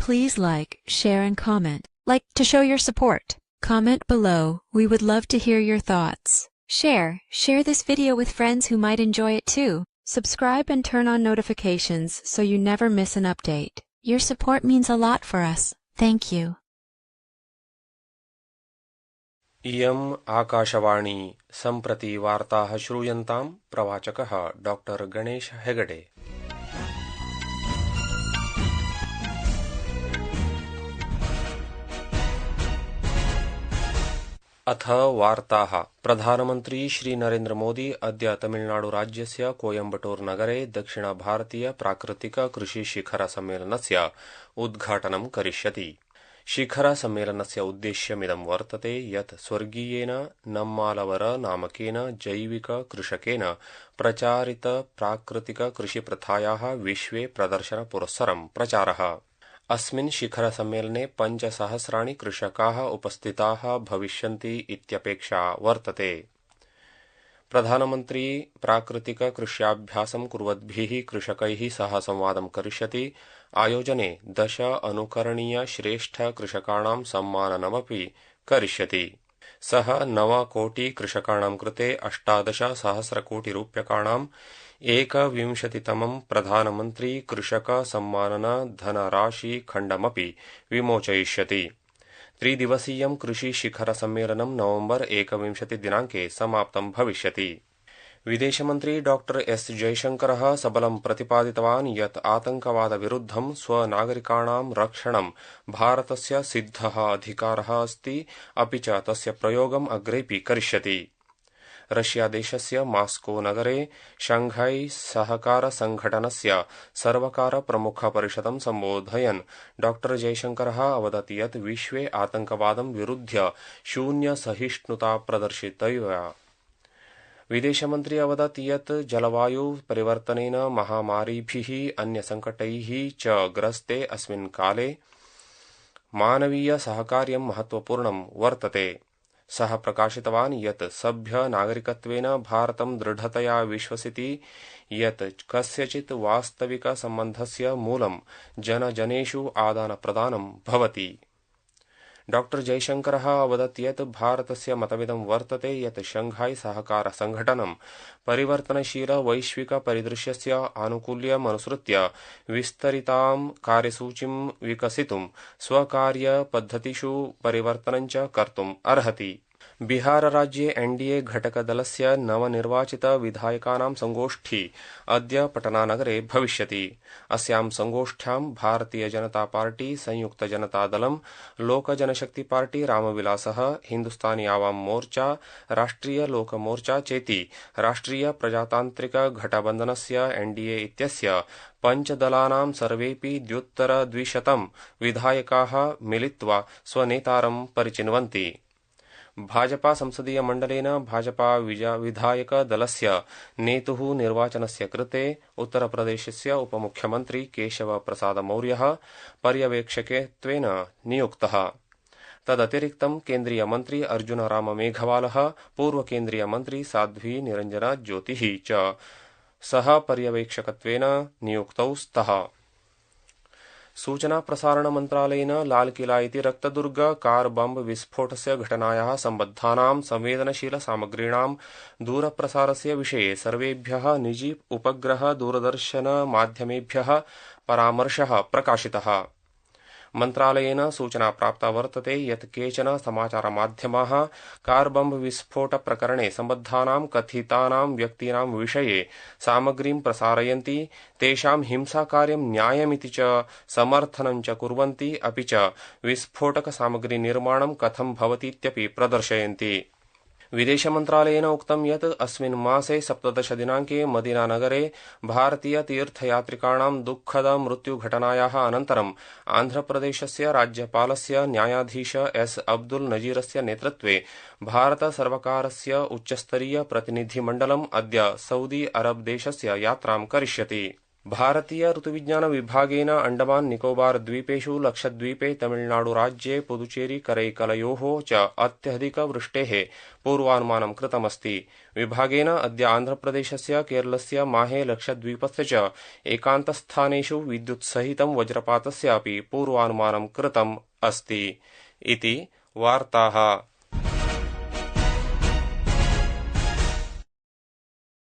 Please like, share, and comment. Like to show your support. Comment below. We would love to hear your thoughts. Share this video with friends who might enjoy it too. Subscribe and turn on notifications so you never miss an update. Your support means a lot for us. Thank you. इयम् आकाशवाणी सम्प्रति वार्ताः श्रूयन्ताम् प्रवाचकः doctor Ganesh Hegde. अथ वार्ताः। प्रधानमन्त्री श्री नरेन्द्र मोदी अद्य तमिलनाडुराज्यस्य कोयम्बटूर नगरे दक्षिणभारतीय प्राकृतिक कृषि शिखर सम्मेलनस्य उद्घाटनं करिष्यति। शिखर सम्मेलनस्य उद्देश्यमिदं वर्तते यत् स्वर्गीयेन नम्मालवर नामकेन जैविक कृषकेन प्रचारित प्राकृतिक कृषिप्रथायाः विश्वे प्रदर्शनपुरस्सरं प्रचारः। अस्मिन् शिखर सम्मेलने 5,000 कृषकाः उपस्थिताः भविष्यन्ति इत्यपेक्षा वर्तते। प्रधानमन्त्री प्राकृतिक कृष्याभ्यासं कुर्वद्भिः कृषकैः सह संवादं करिष्यति। आयोजने 10 अनुकरणीय श्रेष्ठ कृषकाणां सम्माननमपि करिष्यति। सः 9 कोटि कृषकाणां कृते 18,000 कोटि रूप्यकाणां 21तमं प्रधानमन्त्री कृषक सम्मानन धनराशि खण्डमपि विमोचयिष्यति। त्रिदिवसीयं कृषि शिखर सम्मेलनं नवम्बर 21 दिनाङ्के समाप्तं भविष्यति। विदेशमन्त्री डॉक्टर एस जयशंकरः सबलं प्रतिपादितवान् यत् आतङ्कवादविरुद्धं स्वनागरिकाणां रक्षणं भारतस्य सिद्धः अधिकारः अस्ति, अपि च तस्य प्रयोगम् अग्रेपि करिष्यति। रशिया देशस्य मास्को नगरे शंघाई सहकार संघटनस्य सर्वकार प्रमुख परिषदं सम्बोधयन् डॉक्टर जयशंकरः अवदत् यत् विश्वे आतङ्कवादं विरुध्य शून्य सहिष्णुता प्रदर्शितव्या। विदेशमन्त्री अवदत् यत् जलवायु परिवर्तनेन महामारीभिः अन्यसङ्कटैः च ग्रस्ते अस्मिन् काले मानवीय सहकार्यं महत्वपूर्णं वर्तते। सः प्रकाशितवान् यत् सभ्य नागरिकत्वेन भारतं दृढतया विश्वसिति यत् कस्यचित् वास्तविक सम्बन्धस्य मूलं जनजनेषु आदानप्रदानं भवति। डॉक्टर जयशंकरः अवदत् यत् भारतस्य मतमिदं वर्तते यत् शंघाई सहकार संघटनं परिवर्तनशील वैश्विक परिदृश्यस्य आनुकूल्यमनुसृत्य विस्तरितां कार्यसूचिं विकसितुं स्वकार्यपद्धतिषु परिवर्तनं च कर्तुम् अर्हति। बिहार राज्ये एनडीए घटकदलस्य नवनिर्वाचित विधायकानां संगोष्ठी अद्य पटनानगरे भविष्यति। अस्यां संगोष्ठ्यां भारतीय जनता पार्टी, संयुक्त जनता दलं, लोक जनशक्ति पार्टी, रामविलासः, हिन्दुस्तानी आवाम मोर्चा, राष्ट्रिय लोक मोर्चा चेति राष्ट्रिय प्रजातान्त्रिक घटबन्धनस्य एनडीए इत्यस्य 5 दलानां सर्वेपि 200 विधायकाः मिलित्वा स्वनेतारं परिचिन्वन्ति। भाजपा संसदीय मण्डलेन भाजपा विधायक दलस्य नेतुः निर्वाचनस्य कृते उत्तरप्रदेशस्य उपमुख्यमन्त्री केशव प्रसाद मौर्यः पर्यवेक्षकत्वेन नियुक्तः। तदतिरिक्तं केन्द्रीय मन्त्री अर्जुन राम मेघवालः, पूर्व केन्द्रीय मन्त्री साध्वी निरञ्जना ज्योतिः च सह पर्यवेक्षकत्वेन नियुक्तौ स्तः। सूचना प्रसारण मन्त्रालयेन लालकिला इति रक्तदुर्ग कार बम्ब विस्फोटस्य घटनायाः सम्बद्धानां संवेदनशील सामग्रीणां दूरप्रसारस्य विषये सर्वेभ्यः निजी उपग्रह दूरदर्शन माध्यमेभ्यः परामर्शः प्रकाशितः। मन्त्रालयेन सूचना प्राप्ता वर्तते यत् केचन समाचारमाध्यमाः कार बम्ब विस्फोट प्रकरणे सम्बद्धानां कथितानां व्यक्तीनां विषये सामग्रीं प्रसारयन्ति, तेषां हिंसाकार्यं न्यायमिति च समर्थनं च कुर्वन्ति, अपि च विस्फोटक सामग्री निर्माणं कथं भवतीत्यपि प्रदर्शयन्ति। विदेशमन्त्रालयेन उक्तं यत् अस्मिन् मासे 17 दिनाङ्के मदीनानगरे भारतीय तीर्थयात्रिकाणां दुःखद मृत्युघटनायाः अनन्तरं आन्ध्रप्रदेशस्य राज्यपालस्य न्यायाधीश एस अब्दुल नजीरस्य नेतृत्वे भारत सर्वकारस्य उच्चस्तरीय प्रतिनिधिमण्डलम् अद्य सऊदी अरब देशस्य यात्रां करिष्यति। भारतीय ऋतुविज्ञानविभागेन अण्डमान निकोबार द्वीपेषु लक्षद्वीपे तमिलनाडुराज्ये पुदुचेरी करैकलयोः च अत्यधिकवृष्टेः पूर्वानुमानं कृतमस्ति। विभागेन अद्य आन्ध्रप्रदेशस्य केरलस्य माहे लक्षद्वीपस्य च एकान्तस्थानेषु विद्युत्सहितं वज्रपातस्यापि पूर्वानुमानं कृतम् अस्ति। इति वार्ताः।